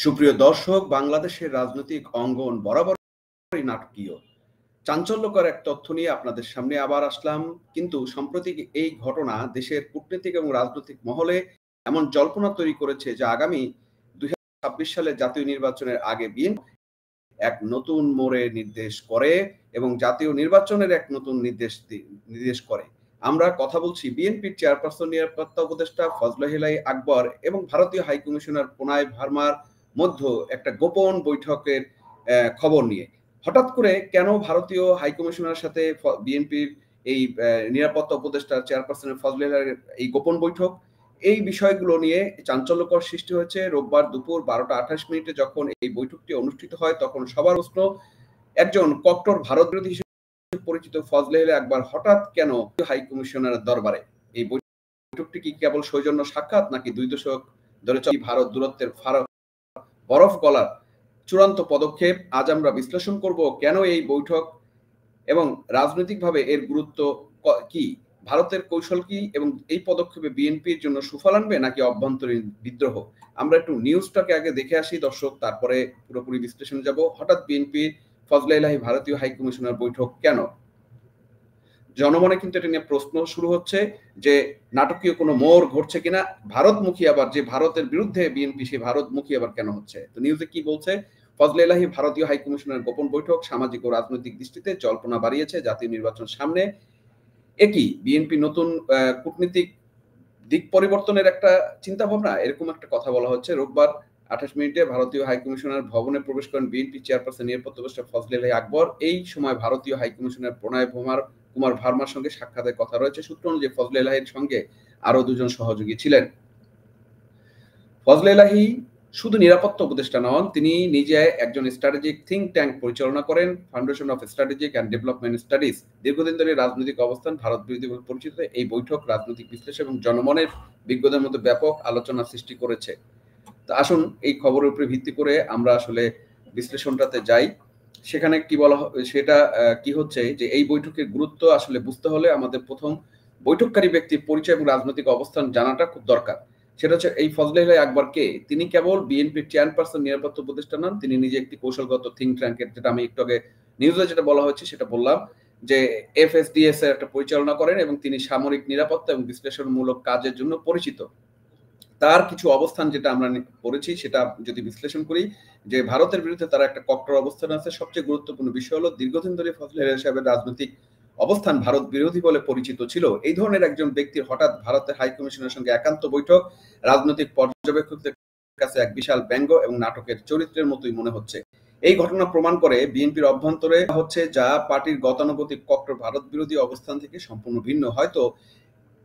সুপ্রিয় দর্শক, বাংলাদেশের রাজনৈতিক অঙ্গন বরাবরই নাটকীয়। চাঞ্চল্যকর এক তথ্য নিয়ে আপনাদের সামনে আবার আসলাম। কিন্তু সাম্প্রতিক এই ঘটনা দেশের কূটনীতিক এবং রাজনৈতিক মহলে এমন জল্পনা তৈরি করেছে যে আগামী 2026 সালের জাতীয় নির্বাচনের আগে বিএনপি এক নতুন মোড়ের নির্দেশ করে এবং জাতীয় নির্বাচনের এক নতুন নির্দেশ করে। আমরা কথা বলছি বিএনপির চেয়ারপারসন নিরাপত্তা উপদেষ্টা ফজলে আকবর এবং ভারতীয় হাইকমিশনার প্রণয় ভার্মার মধ্যে একটা গোপন বৈঠকের খবর নিয়ে। হঠাৎ করে কেন ভারতীয় হাইকমিশনারের সাথে বিএনপির এই নিরাপত্তা উপদেষ্টা চেয়ারপারসনের ফজলে এই গোপন বৈঠক, এই বিষয়গুলো নিয়ে চাঞ্চল্যকর সৃষ্টি হয়েছে। রোববার দুপুর 12টা 28 মিনিটে যখন এই বৈঠকটি অনুষ্ঠিত হয় তখন সবার প্রশ্ন, একজন কট্টর ভারত বিরোধী হিসেবে পরিচিত ফজলে আকবর হঠাৎ কেন হাই কমিশনারের দরবারে? এই বৈঠকটি কি কেবল সৌজন্য সাক্ষাৎ, নাকি 2 দশক ধরে ভারত দূরত্বের বরফ গলার চূড়ান্ত পদক্ষেপ? আজ আমরা বিশ্লেষণ করব কেন এই বৈঠক এবং রাজনৈতিকভাবে এর গুরুত্ব কি, ভারতের কৌশল কি, এবং এই পদক্ষেপে বিএনপির জন্য সুফল আনবে নাকি অভ্যন্তরীণ বিদ্রোহ। আমরা একটু নিউজটাকে আগে দেখে আসি দর্শক, তারপরে পুরোপুরি বিশ্লেষণে যাব। হঠাৎ বিএনপির ফজলে ভারতীয় হাইকমিশনার বৈঠক কেন? জনমনে কিন্তু এটা নিয়ে প্রশ্ন শুরু হচ্ছে যে নাটকীয় কোনো মোড় ঘটছে কিনা, ভারতমুখী আবার যে ভারতের বিরুদ্ধে বিএনপি, সেই ভারতমুখী আবার কেন হচ্ছে। তো নিউজে কি বলছে, ফজলে ভারতীয় হাইকমিশনের গোপন বৈঠক সামাজিক ও রাজনৈতিক দৃষ্টিতে জল্পনা বাড়িয়েছে জাতীয় নির্বাচন সামনে। একই বিএনপি নতুন কূটনীতিক দিক পরিবর্তনের একটা চিন্তা ভাবনা, এরকম একটা কথা বলা হচ্ছে। রোববার 28 মিনিটে ভারতীয় হাইকমিশনার ভবনে প্রবেশ করেন বিএনপি চেয়ারপারসন নিরাপত্তা উপদেষ্টা ফজলে আকবর। এই সময় ভারতীয় হাইকমিশনার প্রণয় কুমার ভার্মার সঙ্গে সাক্ষাতের কথা রয়েছে। সূত্র অনুযায়ী ফজলে সঙ্গে আরো 2 জন সহযোগী ছিলেন। ফজলে শুধু নিরাপত্তা উপদেষ্টা নন, তিনি নিজে একজন স্ট্র্যাটেজিক থিঙ্ক ট্যাঙ্ক পরিচালনা করেন, foundation of strategic and development studies. দীর্ঘদিন ধরে রাজনৈতিক অবস্থান ভারত বিরোধী বলে পরিচিত এই বৈঠক রাজনৈতিক বিশ্লেষণ এবং জনমনের বিজ্ঞদের মধ্যে ব্যাপক আলোচনা সৃষ্টি করেছে। তো আসুন এই খবরের উপরে ভিত্তি করে আমরা আসলে বিশ্লেষণটাতে যাই। সেখানে কি বলা, সেটা কি হচ্ছে যে এই বৈঠকের গুরুত্ব আসলে বুঝতে হলে আমাদের প্রথম বৈঠককারী ব্যক্তির পরিচয় এবং রাজনৈতিক অবস্থান জানাটা খুব দরকার। সেটা হচ্ছে, এই ফজলে আকবর কে? তিনি কেবল বিএনপির চেয়ারপারসন নিরাপত্তা উপদেষ্টা নন, তিনি নিজে একটি কৌশলগত থিঙ্ক ট্যাঙ্কের, যেটা আমি একটু আগে নিউজে যেটা বলা হয়েছে সেটা বললাম, যে এফএসডিএস এর একটা পরিচালনা করেন এবং তিনি সামরিক নিরাপত্তা এবং বিশ্লেষণমূলক কাজের জন্য পরিচিত। তার কিছু অবস্থান যেটা আমরা পড়েছি সেটা যদি বিশ্লেষণ করি, যে ভারতের বিরুদ্ধে তারা একটা কট্টর অবস্থান আছে। সবচেয়ে গুরুত্বপূর্ণ বিষয় হলো দীর্ঘদিন ধরে ফজলে সাহেবের রাজনৈতিক অবস্থান ভারত বিরোধী বলে পরিচিত ছিল। এই ধরনের একজন ব্যক্তির হঠাৎ ভারতের হাই কমিশনের সঙ্গে একান্ত বৈঠক রাজনৈতিক পর্যবেক্ষকদের কাছে এক বিশাল ব্যঙ্গ এবং নাটকের চরিত্রের মতোই মনে হচ্ছে। এই ঘটনা প্রমাণ করে বিএনপির অভ্যন্তরে হচ্ছে, যা পার্টির গতানুগতিক কট্টর ভারত বিরোধী অবস্থান থেকে সম্পূর্ণ ভিন্ন। হয়তো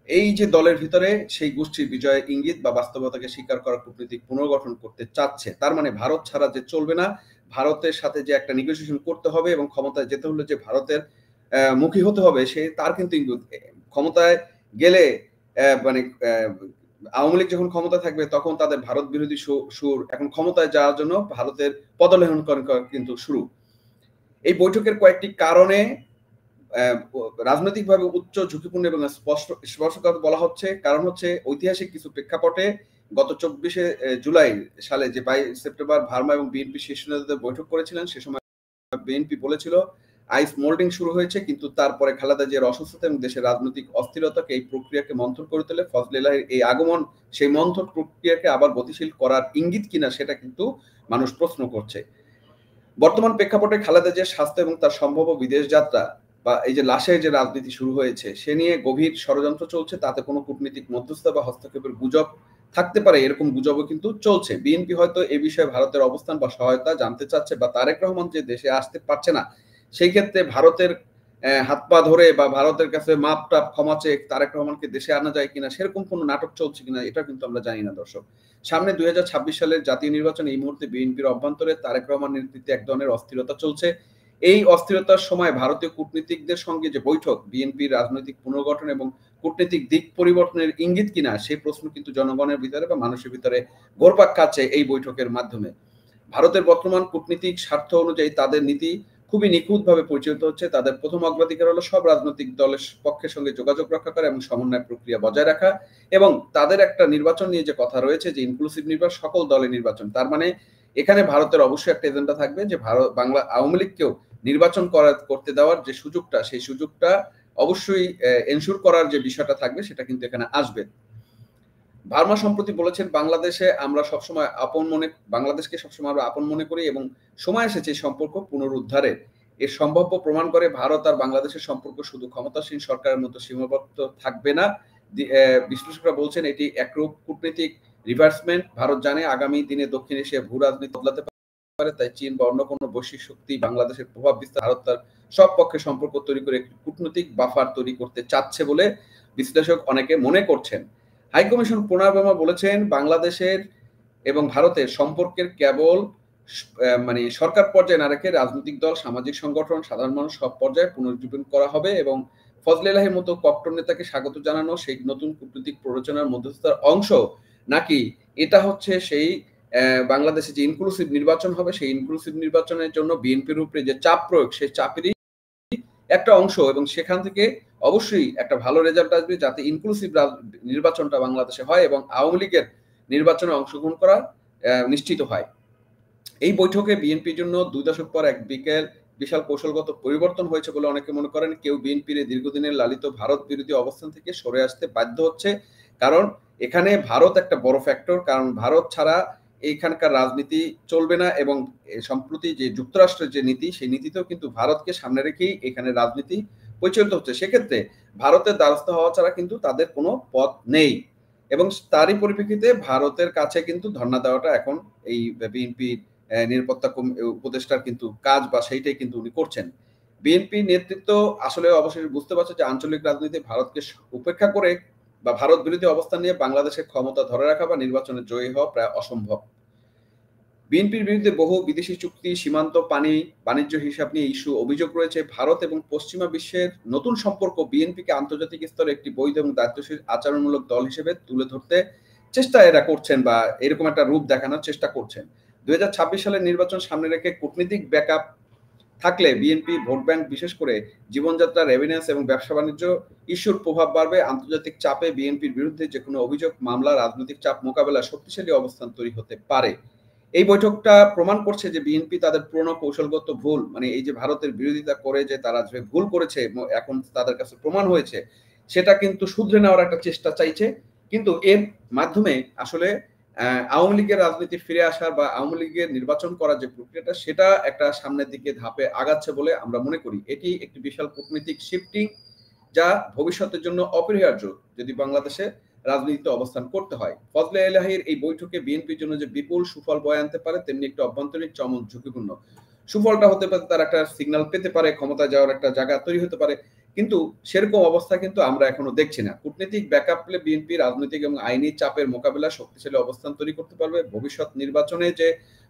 এই যে দলের ভিতরে সেই গোষ্ঠীর বিজয়ের ইঙ্গিত বা বাস্তবতাকে স্বীকার করা কূটনীতিক পুনর্গঠন করতে চাচ্ছে। তার মানে ভারত ছাড়া যে চলবে না, ভারতের সাথে যে একটা নেগোসিয়েশন করতে হবে এবং ক্ষমতায় যেতে হলে যে ভারতের মুখী হতে হবে, সে তার কিন্তু ক্ষমতায় গেলে মানে আওয়ামী লীগ যখন ক্ষমতায় থাকবে তখন তাদের ভারত বিরোধী সুর এখন ক্ষমতায় যাওয়ার জন্য ভারতের পদলেহন করা কিন্তু শুরু। এই বৈঠকের কয়েকটি কারণে রাজনৈতিকভাবে উচ্চ ঝুঁকিপূর্ণ এবং স্পষ্টভাবে বলা হচ্ছে। কারণ হচ্ছে ঐতিহাসিক কিছু প্রেক্ষাপটে গত 24শে জুলাই সালে যে 22 সেপ্টেম্বর ভার্মা এবং বিএনপি শীর্ষ নেতাদের বৈঠক করেছিলেন, সে সময় বিএনপি বলেছিল আইস মোল্ডিং শুরু হয়েছে, কিন্তু তারপরে খালেদা জিয়ার অসুস্থতা এবং দেশের রাজনৈতিক অস্থিরতাকে এই প্রক্রিয়াকে মন্থর করে তোলে। ফজলে এই আগমন সেই মন্থর প্রক্রিয়াকে আবার গতিশীল করার ইঙ্গিত কিনা, সেটা কিন্তু মানুষ প্রশ্ন করছে। বর্তমান প্রেক্ষাপটে খালেদা জিয়ার স্বাস্থ্য এবং তার সম্ভাব্য বিদেশ যাত্রা বা এই যে লাশের যে রাজনীতি শুরু হয়েছে, সে নিয়ে গভীর ষড়যন্ত্র চলছে। তাতে কোনো কূটনীতিক মধ্যস্থতা বা হস্তক্ষেপের গুজব থাকতে পারে, এরকম গুজবও কিন্তু চলছে। বিএনপি হয়তো এই বিষয়ে ভারতের অবস্থান বা সহায়তা জানতে চাচ্ছে, বা তারেক রহমান যে দেশে আসতে পারছে না, সেই ক্ষেত্রে ভারতের হাত পা ধরে বা ভারতের কাছে মাপ টাপ ক্ষমা চেয়ে তারেক রহমানকে দেশে আনা যায় কিনা, সেরকম কোনো নাটক চলছে কিনা, এটা কিন্তু আমরা জানি না দর্শক। সামনে 2026 সালের জাতীয় নির্বাচন, এই মুহূর্তে বিএনপির অভ্যন্তরে তারেক রহমান নেতৃত্বে এক ধরনের অস্থিরতা চলছে। এই অস্থিরতার সময় ভারতীয় কূটনীতিকদের সঙ্গে যে বৈঠক বিএনপির রাজনৈতিক পুনর্গঠন এবং কূটনীতিক দিক পরিবর্তনের ইঙ্গিত কিনা, সেই প্রশ্ন কিন্তু জনগণের ভিতরে বা মানুষের ভিতরে ঘুরপাক খাচ্ছে এই বৈঠকের মাধ্যমে। ভারতের বর্তমান কূটনীতিক স্বার্থ অনুযায়ী তাদের নীতি খুবই নিখুঁতভাবে পরিচালিত হচ্ছে। তাদের প্রথম অগ্রাধিকার হলো সব রাজনৈতিক দলের পক্ষের সঙ্গে যোগাযোগ রক্ষা করা এবং সমন্বয় প্রক্রিয়া বজায় রাখা, এবং তাদের একটা নির্বাচন নিয়ে যে কথা রয়েছে যে ইনক্লুসিভ নির্বাচন, সকল দলের নির্বাচন। তার মানে এখানে ভারতের অবশ্যই একটা এজেন্ডা থাকবে যে বাংলা আওয়ামী লীগকেও নির্বাচন করতে দেওয়ার যে সুযোগটা, সেই সুযোগটা অবশ্যই এনশিওর করার যে বিষয়টা থাকবে সেটা কিন্তু এখানে আসবে। ভার্মা সম্প্রতি বলেছেন, বাংলাদেশকে সবসময় আমরা আপন মনে করি এবং সময় এসেছে এই সম্পর্ক পুনরুদ্ধারের। এর সম্ভাব্য প্রমাণ করে ভারত আর বাংলাদেশের সম্পর্ক শুধু ক্ষমতাসীন সরকারের মতো সীমাবদ্ধ থাকবে না। বিশ্লেষকরা বলছেন এটি একরূপ কূটনীতিক রিভার্সমেন্ট। ভারত জানে আগামী দিনে দক্ষিণ এশিয়া ভূ রাজনীতি বদলাতে পারে, তাই চীন বা অন্য কোনো বৈশ্বিক শক্তি বাংলাদেশের প্রভাব বিস্তার ভারত তার সব পক্ষে সম্পর্ক তৈরি করে একটি কূটনৈতিক বাফার তৈরি করতে চাচ্ছে বলে বিশ্লেষক অনেকে মনে করছেন। হাইকমিশন প্রণয় বর্মা বলেছেন, বাংলাদেশের এবং ভারতের সম্পর্কের কেবল সরকার পর্যায়ে না রেখে রাজনৈতিক দল, সামাজিক সংগঠন, সাধারণ মানুষ সব পর্যায়ে পুনরুজ্জীবন করা হবে এবং ফজলে এলাহির মতো কট্টর নেতাকে স্বাগত জানানো সেই নতুন কূটনৈতিক প্ররোচনার মধ্যস্থতার অংশ, নাকি এটা হচ্ছে সেই বাংলাদেশে যে ইনক্লুসিভ নির্বাচন হবে সেই ইনক্লুসিভ নির্বাচনের জন্য বিএনপির উপরে যে চাপ প্রয়োগ, সেই চাপেরই একটা অংশ এবং সেখান থেকে অবশ্যই একটা ভালো রেজাল্ট আসবে যাতে ইনক্লুসিভ নির্বাচনটা বাংলাদেশে হয় এবং আওয়ামী লীগের নির্বাচনে অংশগ্রহণ করা নিশ্চিত হয়। এই বৈঠকে বিএনপির জন্য 2 দশক পর এক বিশাল কৌশলগত পরিবর্তন হয়েছে বলে অনেকে মনে করেন। কেউ বিএনপির দীর্ঘদিনের লালিত ভারত বিরোধী অবস্থান থেকে সরে আসতে বাধ্য হচ্ছে, কারণ এখানে ভারত একটা বড় ফ্যাক্টর। কারণ ভারত ছাড়া এইখানকার রাজনীতি চলবে না এবং সম্প্রতি যে যুক্তরাষ্ট্রের যে নীতি, সেই নীতিতেও কিন্তু ভারতকে সামনে রেখেই এখানে রাজনীতি পরিচালিত হচ্ছে। সেক্ষেত্রে ভারতের দ্বারস্থ হওয়া ছাড়া কিন্তু তাদের কোনো পথ নেই এবং তারই পরিপ্রেক্ষিতে ভারতের কাছে কিন্তু ধর্ণা দেওয়াটা এখন এই বিএনপির নিরাপত্তা উপদেষ্টার কিন্তু কাজ বা সেইটাই কিন্তু উনি করছেন। বিএনপি নেতৃত্ব আসলে অবশেষে বুঝতে পারছে যে আঞ্চলিক রাজনীতি ভারতকে উপেক্ষা করে বা ভারত বিরোধী অবস্থান নিয়ে বাংলাদেশের ক্ষমতা ধরে রাখা বা নির্বাচনে জয়ী হওয়া প্রায় অসম্ভব। বিএনপির বিরুদ্ধে বহু বিদেশি চুক্তি, সীমান্ত পানি, বাণিজ্য হিসাব নিয়ে ইস্যু, অভিযোগ রয়েছে। ভারত এবং পশ্চিমা বিশ্বের নতুন সম্পর্ক বিএনপিকে আন্তর্জাতিক স্তরে একটি বৈধ এবং দায়িত্বশীল আচরণমূলক দল হিসেবে তুলে ধরতে চেষ্টা এরা করছেন বা এরকম একটা রূপ দেখানোর চেষ্টা করছেন। 2026 সালের নির্বাচন সামনে রেখে কূটনীতিক ব্যাকআপ থাকলে বিএনপি ভোট ব্যাংক, বিশেষ করে জীবনযাত্রা, রেভিনিউস এবং ব্যবসা বাণিজ্য ইস্যুর প্রভাব বাড়বে। আন্তর্জাতিক চাপে বিএনপির বিরুদ্ধে যে কোনো অভিযোগ, মামলা, রাজনৈতিক চাপ মোকাবেলা শক্তিশালী অবস্থান তৈরি হতে পারে। এই বৈঠকটা প্রমাণ করছে যে বিএনপি তাদের পুরনো কৌশলগত ভুল, এই যে ভারতের বিরোধিতা করে যে তারা যে ভুল করেছে এখন তাদের কাছে প্রমাণ হয়েছে, সেটা কিন্তু শুধরে নেওয়ার একটা চেষ্টা চাইছে। কিন্তু এর মাধ্যমে আসলে আওয়ামী লীগের রাজনীতি ফিরে আসার বা আওয়ামী লীগের নির্বাচন করার যে প্রক্রিয়াটা, সেটা একটা সামনের দিকে ধাপে আগাচ্ছে বলে আমরা মনে করি। এটি একটি বিশাল কূটনৈতিক শিফটিং যা ভবিষ্যতের জন্য অপরিহার্য যদি বাংলাদেশে রাজনীতিতে অবস্থান করতে হয়। ফজলে এলাহির এই বৈঠকে বিএনপির জন্য যে বিপুল সুফল বয়ে আনতে পারে, তেমনি একটা অভ্যন্তরীণ চমক ঝুঁকিপূর্ণ। সুফলটা হতে পারে তার একটা সিগন্যাল পেতে পারে, ক্ষমতা যাওয়ার একটা জায়গা তৈরি হতে পারে, কিন্তু সেরকম অবস্থা কিন্তু আমরা এখনো দেখছি না। কূটনীতিক ব্যাকআপ পেলে বিএনপি রাজনৈতিক এবং আইনি চাপের মোকাবেলা শক্তিশালী অবস্থান তৈরি করতে পারবে। ভবিষ্যৎ নির্বাচনে যে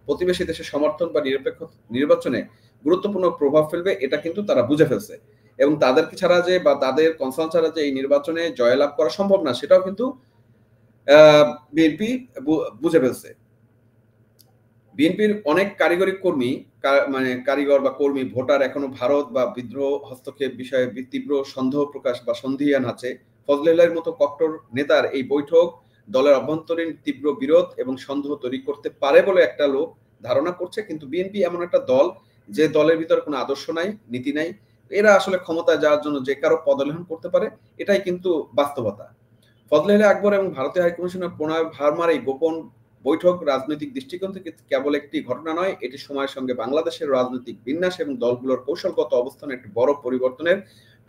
প্রতিবেশী দেশের সমর্থন বা নিরপেক্ষ নির্বাচনে গুরুত্বপূর্ণ প্রভাব ফেলবে, এটা কিন্তু তারা বুঝে ফেলছে এবং তাদেরকে ছাড়া যে বা তাদের কনসার্ন ছাড়া যে এই নির্বাচনে জয়লাভ করা সম্ভব না, সেটাও কিন্তু বিএনপি বুঝে ফেলছে। বিএনপির অনেক কারিগর বা কর্মী, ভোটার এখনো ভারত বা বিদ্রোহ হস্তক্ষেপ বিষয়ে তীব্র সন্দেহ প্রকাশ বা সন্দিহান আছে। ফজলে এলাহির মতো কট্টর নেতার এই বৈঠক দলের অভ্যন্তরীণ তীব্র বিরোধ এবং সন্দেহ তৈরি করতে পারে বলে একটা লোক ধারণা করছে। কিন্তু বিএনপি এমন একটা দল যে দলের ভিতরে কোনো আদর্শ নাই, নীতি নাই। এরা আসলে ক্ষমতায় যাওয়ার জন্য যে কারো পদলেহন করতে পারে, এটাই কিন্তু বাস্তবতা। ফজলে এলাহি আকবর এবং ভারতীয় হাইকমিশনার প্রণয় ভার্মার এই গোপন বৈঠক রাজনৈতিক দৃষ্টিকোণ থেকে কেবল একটি ঘটনা নয়, এটি সময়ের সঙ্গে বাংলাদেশের রাজনৈতিক বিন্যাস এবং দলগুলোর কৌশলগত অবস্থানের একটি বড় পরিবর্তনের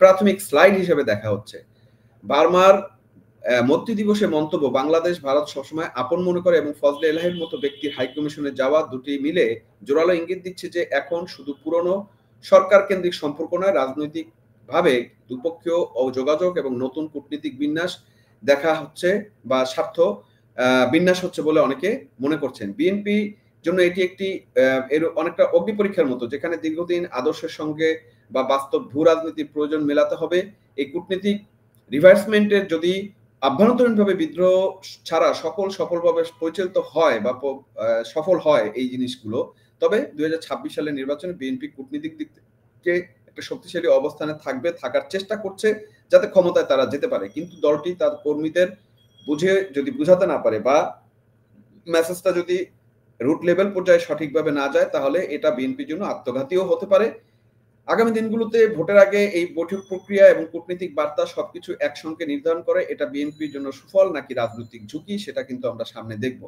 প্রাথমিক স্লাইড হিসেবে দেখা হচ্ছে। ভার্মার মৈত্রী দিবসে মন্তব্য, বাংলাদেশ ভারত সবসময় আপন মনে করে এবং ফজলে এলাহির মতো ব্যক্তির হাইকমিশনে যাওয়া, দুটি মিলে জোরালো ইঙ্গিত দিচ্ছে যে এখন শুধু পুরনো সরকার কেন্দ্রিক সম্পর্ক নয়, রাজনৈতিক ভাবে দুপক্ষীয় যোগাযোগ এবং নতুন কূটনীতিক বিন্যাস দেখা হচ্ছে বা স্বার্থ বিন্যাস হচ্ছে বলে অনেকে মনে করছেন। বিএনপি জন্য এটি একটি এর অনেকটা অগ্নি পরীক্ষার মতো, যেখানে দীর্ঘদিন আদর্শের সঙ্গে বা বাস্তব ভূ রাজনীতির প্রয়োজন মেলাতে হবে। এই কূটনীতিক রিভার্সমেন্টের যদি আভ্যন্তরীণভাবে বিদ্রোহ ছাড়া সফলভাবে পরিচালিত হয় বা সফল হয় এই জিনিসগুলো, তবে 2026 সালের নির্বাচনে বিএনপি কূটনীতিক দিক থেকে একটা শক্তিশালী অবস্থানে থাকার চেষ্টা করছে যাতে ক্ষমতায় তারা যেতে পারে। কিন্তু দলটি তার কর্মীদের যদি বুঝাতে না পারে বা মেসেজটা যদি রুট লেভেল পর্যায়ে সঠিকভাবে না যায় তাহলে এটা বিএনপির জন্য আত্মঘাতীও হতে পারে। আগামী দিনগুলোতে ভোটের আগে এই বৈঠক প্রক্রিয়া এবং কূটনীতিক বার্তা সবকিছু একসঙ্গে নির্ধারণ করে এটা বিএনপির জন্য সুফল নাকি রাজনৈতিক ঝুঁকি সেটা কিন্তু আমরা সামনে দেখব।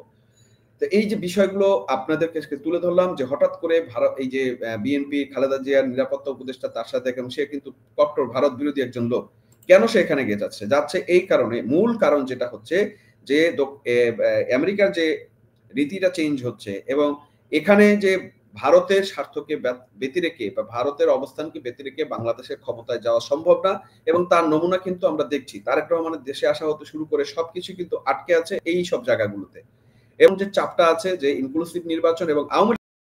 তো এই যে বিষয়গুলো আপনাদের কাছে তুলে ধরলাম যে হঠাৎ করে ভারত এই যে বিএনপি খালেদা জিয়ার নিরাপত্তা উপদেষ্টা তার সাথে এবং সে কিন্তু কট্টর ভারত বিরোধী একজন লোক। কেন সে এখানে গিয়ে যাচ্ছে? যাচ্ছে এই কারণে, মূল কারণ যেটা হচ্ছে যে আমেরিকার যে রীতিটা চেঞ্জ হচ্ছে এবং এখানে যে ভারতের স্বার্থকে ব্যতি রেখে বা ভারতের অবস্থানকে ব্যতি রেখে বাংলাদেশের ক্ষমতায় যাওয়া সম্ভব না এবং তার নমুনা কিন্তু আমরা দেখছি। তারেক রহমানের দেশে আসা হতে শুরু করে সবকিছু কিন্তু আটকে আছে এই সব জায়গাগুলোতে। এবং যে চাপটা আছে যে ইনক্লুসিভ নির্বাচন এবং আওয়ামী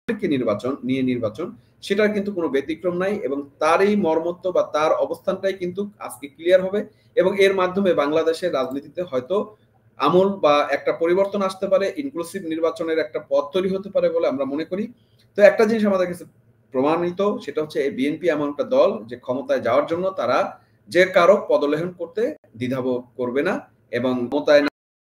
লীগকে নির্বাচন সেটার কিন্তু কোনো ব্যতিক্রম নাই এবং তার এই মর্মত্ব বা তার অবস্থানটাই কিন্তু আজকে ক্লিয়ার হবে এবং এর মাধ্যমে বাংলাদেশের রাজনীতিতে হয়তো আমূল বা একটা পরিবর্তন আসতে পারে, ইনক্লুসিভ নির্বাচনের একটা পথ তৈরি হতে পারে বলে আমরা মনে করি। তো একটা জিনিস আমাদের কাছে প্রমাণিত সেটা হচ্ছে এই বিএনপি এমন একটা দল যে ক্ষমতায় যাওয়ার জন্য তারা যে কারো পদলেহন করতে দ্বিধাবোধ করবে না এবং ক্ষমতায়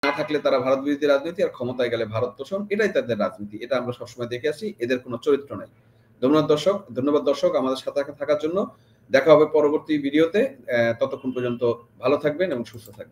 না থাকলে তারা ভারত বিরোধী রাজনীতি আর ক্ষমতায় গেলে ভারত তোষণ, এটাই তাদের রাজনীতি। এটা আমরা সবসময় দেখে আসি, এদের কোনো চরিত্র নাই। ধন্যবাদ দর্শক আমাদের সাথে থাকার জন্য। দেখা হবে পরবর্তী ভিডিওতে। ততক্ষণ পর্যন্ত ভালো থাকবেন এবং সুস্থ থাকবেন।